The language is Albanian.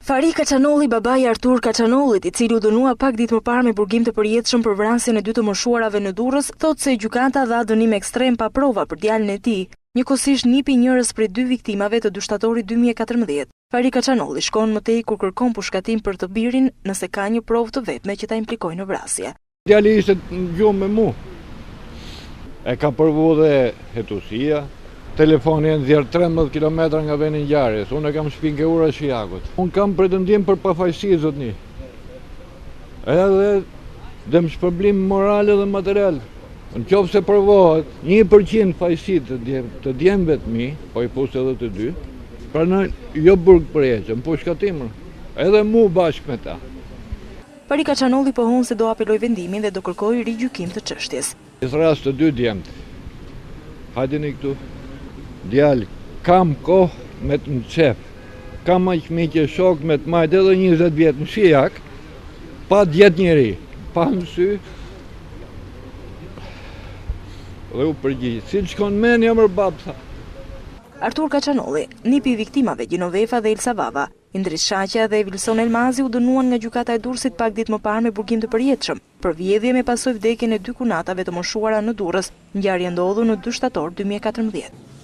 Fari Kaçanolli, babai i Artur Kaçanollit, i cili u dënua pak ditë më parë me burgim të përjetshëm për vrasjen e dy të moshuarave në Durrës, thotë se gjykata dha dënim ekstrem pa prova për djalin e tij. Njëkohësisht nipi njërës prej dy viktimave të dyshtatorit 2014. Fari Kaçanolli shkon më tej kur kërkon pushkatim për të birin nëse ka një provë të vetme që ta implikojë në vrasje. Djali ishte në gjumë me mu. E ka përvu dhe hetusia. Telefoni e nxjerr 13 km nga vendi i ngjarjes. Unë kam shpinë ke ura shijakut. Unë kam pretendim për pafajësi, zotni. Edhe dëm shpërblim moral dhe material. Në qoftë se provohet 1% fajësi të djemve të mi, po i pusë edhe të dy, pranoj jo burg përheqëm, po shkatimër. Edhe mu bashkë me ta. Fari Kaçanolli pohon se do apeloj vendimin dhe do kërkoj rigjykim të çështjes. Në rast të dy djemt. Hajdini këtu. Djalë, kam kohë me të në qef, kam aqmiqe shok me të majtë edhe 20 vjetë në shijak, pa djetë njëri, pa në sy, dhe u përgjithë, si në shkon men jam rëbab, tha. Artur Kaçanolli, nipi i viktimave Gjinovefa dhe Ilsa Vava, Indris Shaqja dhe Vilson Elmazi u dënuan nga gjykata e Durrësit pak ditë më parë me burgim të përjetshëm, për vjedhje me pasojë vdekjen e dy kunatave të moshuara në Durrës. Ngjarja ndodhur në 2 shtator 2014.